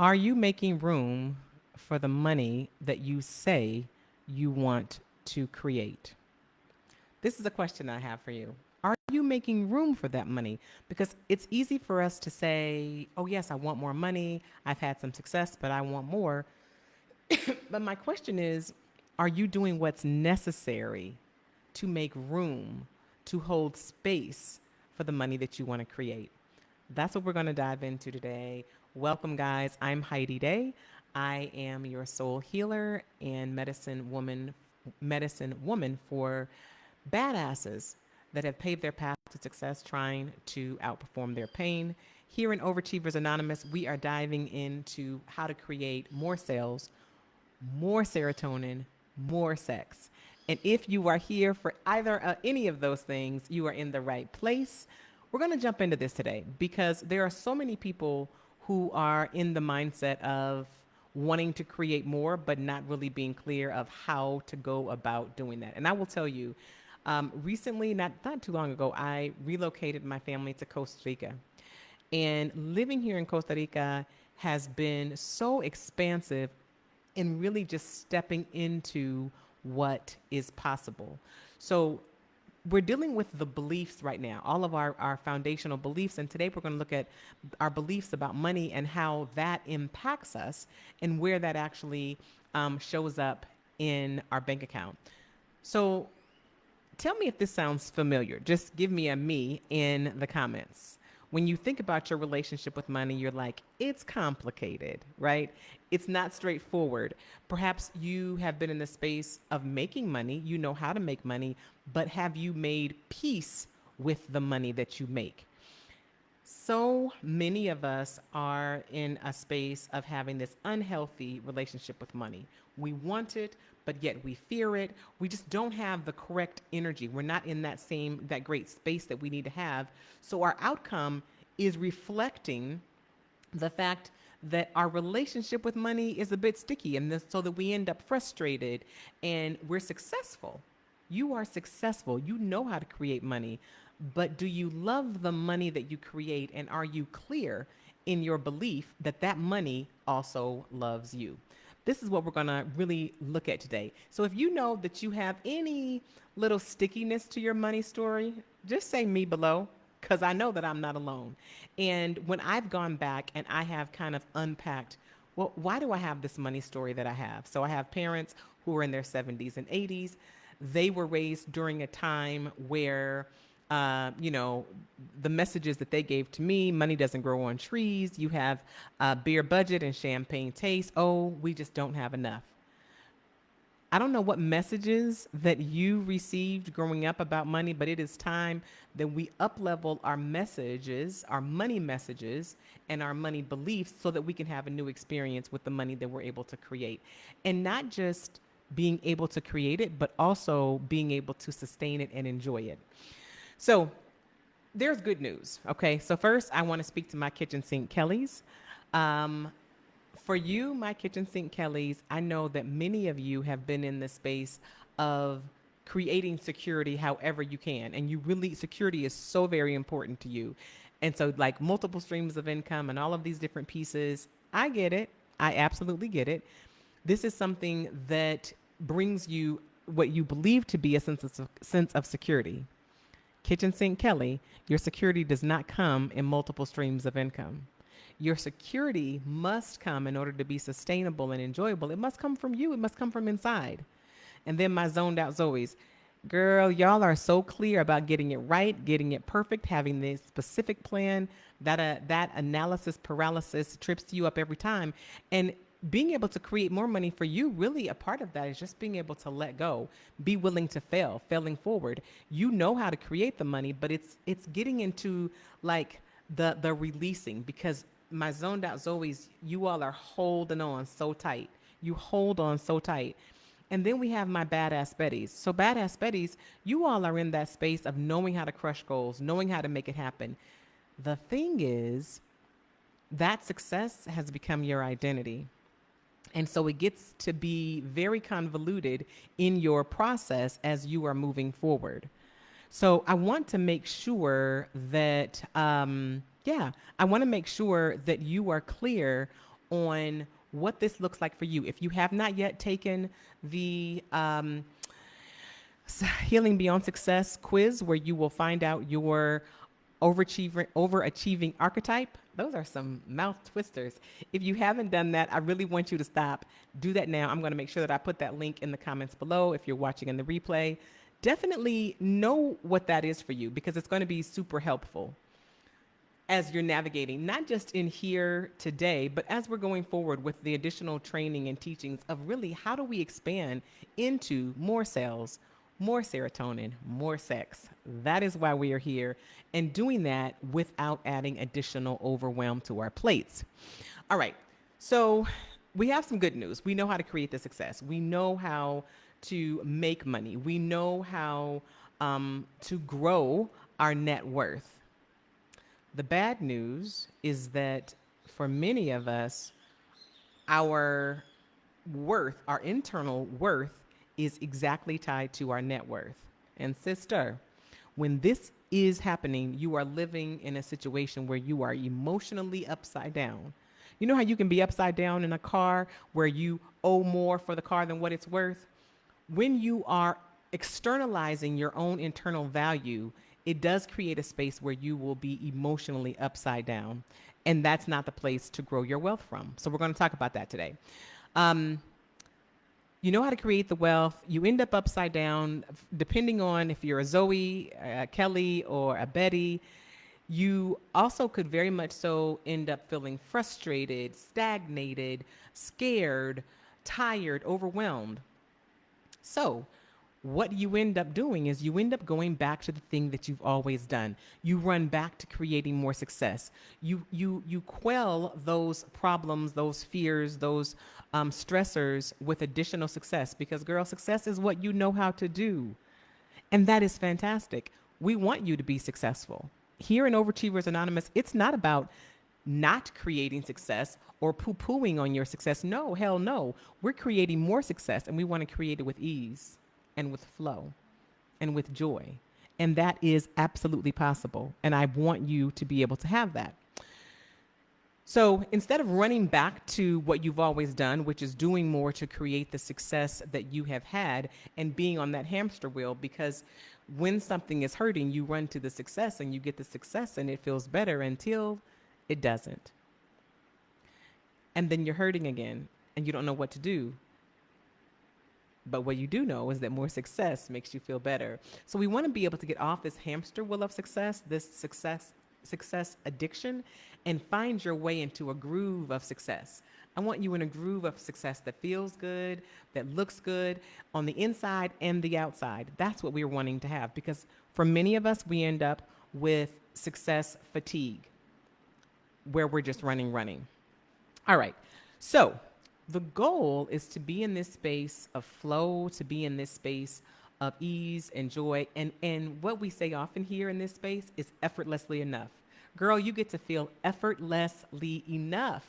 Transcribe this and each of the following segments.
Are you making room for the money that you say you want to create? This is a question I have for you. Are you making room for that money? Because it's easy for us to say, oh, yes, I want more money. I've had some success, but I want more. But my question is, are you doing what's necessary to make room, to hold space for the money that you want to create? That's what we're going to dive into today. Welcome, guys. I'm Heidi Day. I am your soul healer and medicine woman for badasses that have paved their path to success trying to outperform their pain. Here in Overachievers Anonymous, we are diving into how to create more sales, more serotonin, more sex. And if you are here for either any of those things, you are in the right place. We're going to jump into this today because there are so many people who are in the mindset of wanting to create more, but not really being clear of how to go about doing that. And I will tell you, recently, not too long ago, I relocated my family to Costa Rica. And living here in Costa Rica has been so expansive and really just stepping into what is possible. So we're dealing with the beliefs right now, all of our foundational beliefs. And today we're going to look at our beliefs about money and how that impacts us and where that actually shows up in our bank account. So tell me if this sounds familiar. Just give me a me in the comments. When you think about your relationship with money, you're like, it's complicated, right? It's not straightforward. Perhaps you have been in the space of making money, you know how to make money, but have you made peace with the money that you make? So many of us are in a space of having this unhealthy relationship with money. We want it, but yet we fear it. We just don't have the correct energy. We're not in that great space that we need to have. So our outcome is reflecting the fact that our relationship with money is a bit sticky, and so that we end up frustrated and we're successful. You are successful. You know how to create money. But do you love the money that you create? And are you clear in your belief that that money also loves you? This is what we're going to really look at today. So if you know that you have any little stickiness to your money story, just say me below, because I know that I'm not alone. And when I've gone back and I have kind of unpacked, well, why do I have this money story that I have? So I have parents who are in their 70s and 80s. They were raised during a time where the messages that they gave to me, money doesn't grow on trees. You have a beer budget and champagne taste. Oh, we just don't have enough. I don't know what messages that you received growing up about money, but it is time that we uplevel our messages, our money messages, and our money beliefs so that we can have a new experience with the money that we're able to create. And not just being able to create it, but also being able to sustain it and enjoy it. So there's good news. Okay. So first, I want to speak to my kitchen sink Kellys. Um, for you, my kitchen sink Kellys, I know that many of you have been in the space of creating security however you can. And security is so very important to you. And so, like multiple streams of income and all of these different pieces, I get it. I absolutely get it. This is something that brings you what you believe to be a sense of security. Kitchen Sink Kelly, your security does not come in multiple streams of income. Your security must come in order to be sustainable and enjoyable. It must come from you. It must come from inside. And then my zoned out Zoes. Girl, y'all are so clear about getting it right, getting it perfect, having this specific plan. That analysis paralysis trips you up every time. And being able to create more money for you, really a part of that is just being able to let go, be willing to fail, failing forward. You know how to create the money, but it's getting into like the releasing, because my zoned out Zoes, you all are holding on so tight. You hold on so tight. And then we have my badass Betties. So badass Betties, you all are in that space of knowing how to crush goals, knowing how to make it happen. The thing is, that success has become your identity. And so it gets to be very convoluted in your process as you are moving forward. So I want to make sure that, I want to make sure that you are clear on what this looks like for you. If you have not yet taken the Healing Beyond Success quiz, where you will find out your overachieving archetype. Those are some mouth twisters. If you haven't done that, I really want you to stop. Do that now. I'm going to make sure that I put that link in the comments below if you're watching in the replay. Definitely know what that is for you, because it's going to be super helpful as you're navigating, not just in here today, but as we're going forward with the additional training and teachings of really how do we expand into more sales, more serotonin, more sex. That is why we are here, and doing that without adding additional overwhelm to our plates. All right. So we have some good news. We know how to create the success. We know how to make money. We know how to grow our net worth. The bad news is that for many of us, our worth, our internal worth, is exactly tied to our net worth. And sister, when this is happening, you are living in a situation where you are emotionally upside down. You know how you can be upside down in a car where you owe more for the car than what it's worth? When you are externalizing your own internal value, it does create a space where you will be emotionally upside down. And that's not the place to grow your wealth from. So we're going to talk about that today. You know how to create the wealth. You end up upside down, depending on if you're a Zoe, a Kelly, or a Betty. You also could very much so end up feeling frustrated, stagnated, scared, tired, overwhelmed. So what you end up doing is you end up going back to the thing that you've always done. You run back to creating more success. You quell those problems, those fears, those stressors with additional success, because girl, success is what you know how to do. And that is fantastic. We want you to be successful. Here in Overachievers Anonymous, it's not about not creating success or poo-pooing on your success. No, hell no. We're creating more success, and we want to create it with ease and with flow and with joy. And that is absolutely possible. And I want you to be able to have that. So instead of running back to what you've always done, which is doing more to create the success that you have had, and being on that hamster wheel, because when something is hurting, you run to the success and you get the success and it feels better until it doesn't. And then you're hurting again and you don't know what to do. But what you do know is that more success makes you feel better. So we want to be able to get off this hamster wheel of success, this success addiction, and find your way into a groove of success. I want you in a groove of success that feels good, that looks good on the inside and the outside. That's what we're wanting to have, because for many of us, we end up with success fatigue, where we're just running. All right. So the goal is to be in this space of flow, to be in this space of ease and joy. And what we say often here in this space is effortlessly enough. Girl, you get to feel effortlessly enough.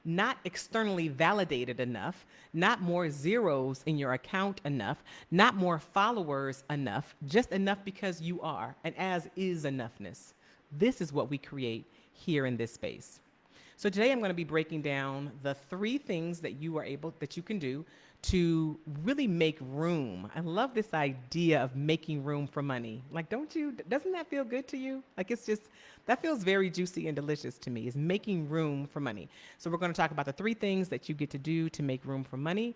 Not externally validated enough, not more zeros in your account enough, not more followers enough, just enough because you are, an as is enoughness. This is what we create here in this space. So today I'm going to be breaking down the 3 things that you can do to really make room. I love this idea of making room for money. Like, doesn't that feel good to you? Like, that feels very juicy and delicious to me, is making room for money. So we're going to talk about the 3 things that you get to do to make room for money.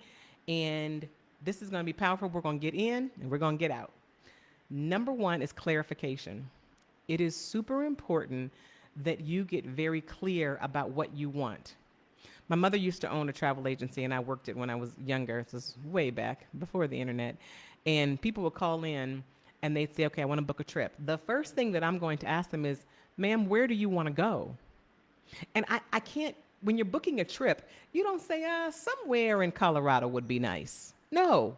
And this is going to be powerful. We're going to get in and we're going to get out. Number 1 is clarification. It is super important that you get very clear about what you want. My mother used to own a travel agency, and I worked it when I was younger. This was way back before the internet. And people would call in and they'd say, okay, I want to book a trip. The first thing that I'm going to ask them is, ma'am, where do you want to go? And I can't, when you're booking a trip, you don't say, somewhere in Colorado would be nice. No.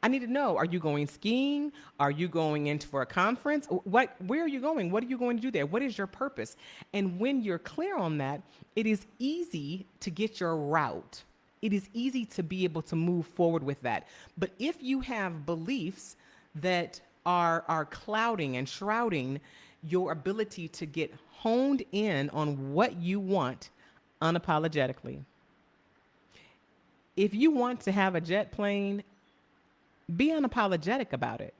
I need to know, are you going skiing? Are you going in for a conference? Where are you going? What are you going to do there? What is your purpose? And when you're clear on that, it is easy to get your route. It is easy to be able to move forward with that. But if you have beliefs that are clouding and shrouding your ability to get honed in on what you want, unapologetically. If you want to have a jet plane, be unapologetic about it.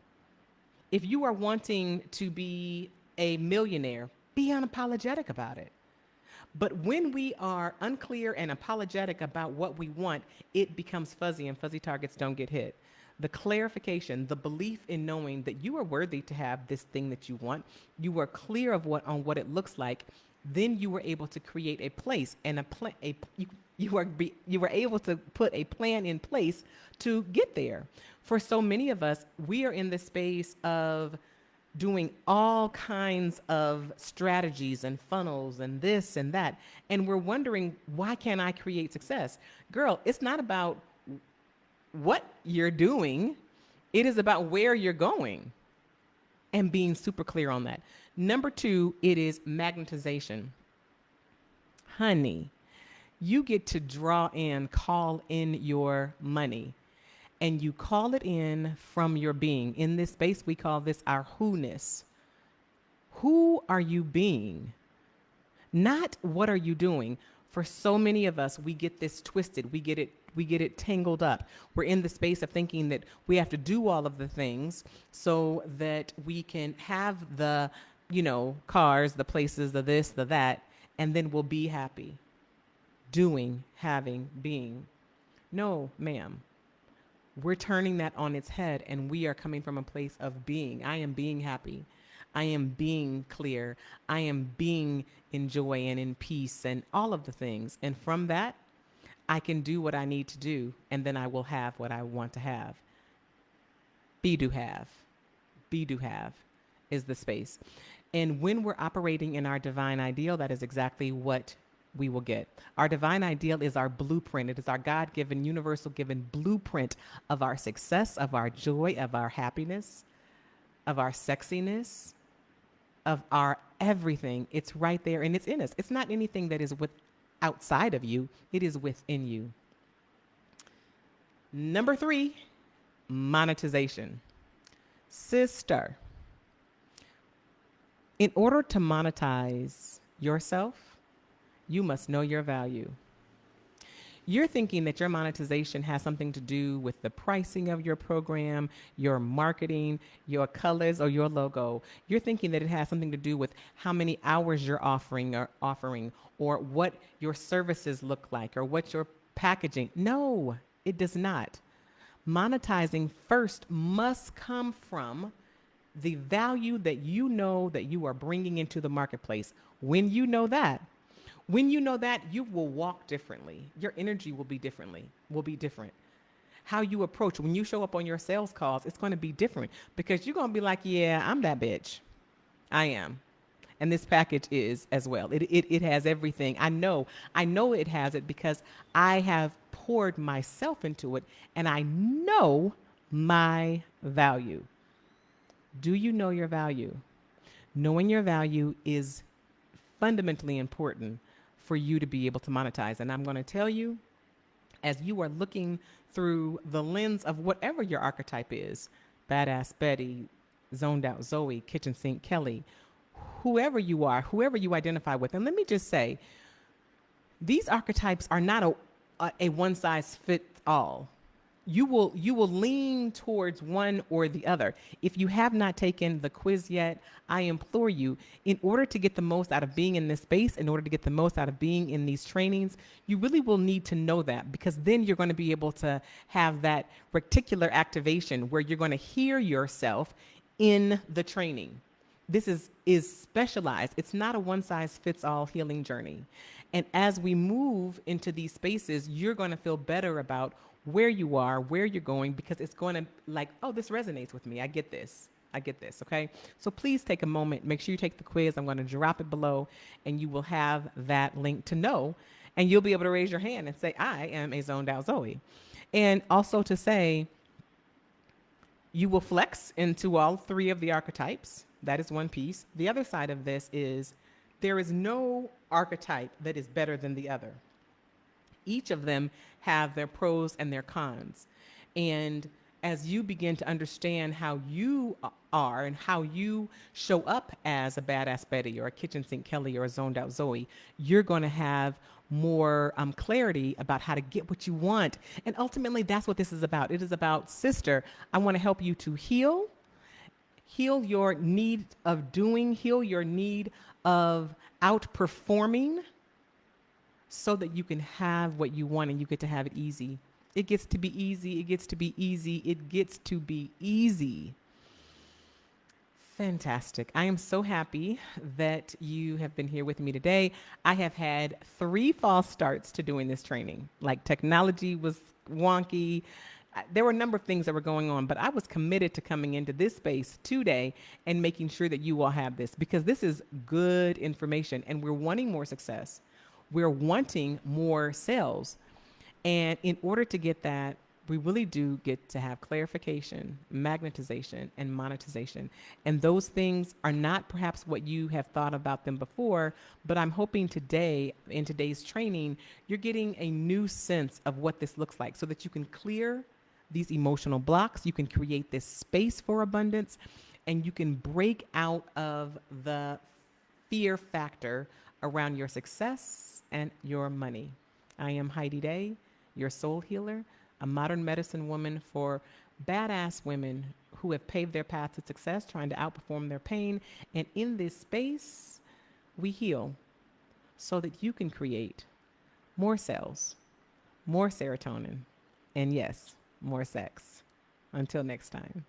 If you are wanting to be a millionaire, be unapologetic about it. But when we are unclear and apologetic about what we want, it becomes fuzzy and fuzzy targets don't get hit. The clarification, the belief in knowing that you are worthy to have this thing that you want, you are clear of what it looks like, then you were able to create a place and you were able to put a plan in place to get there. For so many of us, we are in the space of doing all kinds of strategies and funnels and this and that. And we're wondering, why can't I create success? Girl, it's not about what you're doing, it is about where you're going and being super clear on that. Number two, it is magnetization. Honey, you get to call in your money. And you call it in from your being. In this space, we call this our who-ness. Who are you being? Not what are you doing. For so many of us, we get this twisted. We get it tangled up. We're in the space of thinking that we have to do all of the things so that we can have the, cars, the places, the this, the that, and then we'll be happy. Doing, having, being. No, ma'am. We're turning that on its head, and we are coming from a place of being. I am being happy. I am being clear. I am being in joy and in peace and all of the things. And from that, I can do what I need to do, and then I will have what I want to have. Be do have. Be do have is the space. And when we're operating in our divine ideal, that is exactly what we will get. Our divine ideal is our blueprint. It is our God-given, universal-given blueprint of our success, of our joy, of our happiness, of our sexiness, of our everything. It's right there and it's in us. It's not anything that is outside of you. It is within you. Number three, monetization. Sister, in order to monetize yourself, you must know your value. You're thinking that your monetization has something to do with the pricing of your program, your marketing, your colors, or your logo. You're thinking that it has something to do with how many hours you're offering, or what your services look like, or what your packaging. No, it does not. Monetizing first must come from the value that you know that you are bringing into the marketplace. When you know that, you will walk differently. Your energy will be different. How you approach, when you show up on your sales calls, it's going to be different because you're going to be like, yeah, I'm that bitch. I am. And this package is as well. It has everything. I know it has it because I have poured myself into it and I know my value. Do you know your value? Knowing your value is fundamentally important for you to be able to monetize. And I'm going to tell you, as you are looking through the lens of whatever your archetype is, Badass Betty, Zoned Out Zoe, Kitchen Sink Kelly, whoever you are, whoever you identify with. And let me just say, these archetypes are not a one size fits all. You will lean towards one or the other. If you have not taken the quiz yet, I implore you, in order to get the most out of being in this space, in order to get the most out of being in these trainings, you really will need to know that, because then you're going to be able to have that reticular activation where you're going to hear yourself in the training. This is specialized. It's not a one size fits all healing journey. And as we move into these spaces, you're going to feel better about where you are, where you're going, because it's going to oh, this resonates with me. I get this. Okay. So please take a moment, make sure you take the quiz. I'm going to drop it below and you will have that link to know, and you'll be able to raise your hand and say, I am a Zoned Out Zoe. And also to say, you will flex into all three of the archetypes. That is one piece. The other side of this is there is no archetype that is better than the other. Each of them have their pros and their cons. And as you begin to understand how you are and how you show up as a Badass Betty or a Kitchen Sink Kelly or a Zoned Out Zoe, you're going to have more clarity about how to get what you want. And ultimately, that's what this is about. It is about, sister, I want to help you to heal your need of doing, heal your need of outperforming so that you can have what you want and you get to have it easy. It gets to be easy. It gets to be easy. It gets to be easy. Fantastic. I am so happy that you have been here with me today. I have had 3 false starts to doing this training. Like, technology was wonky. There were a number of things that were going on, but I was committed to coming into this space today and making sure that you all have this, because this is good information and we're wanting more success. We're wanting more sales. And in order to get that, we really do get to have clarification, magnetization, and monetization. And those things are not perhaps what you have thought about them before, but I'm hoping today, in today's training, you're getting a new sense of what this looks like so that you can clear these emotional blocks, you can create this space for abundance, and you can break out of the fear factor around your success and your money. I am Heidi Day, your soul healer, a modern medicine woman for badass women who have paved their path to success, trying to outperform their pain. And in this space, we heal so that you can create more cells, more serotonin, and yes, more sex. Until next time.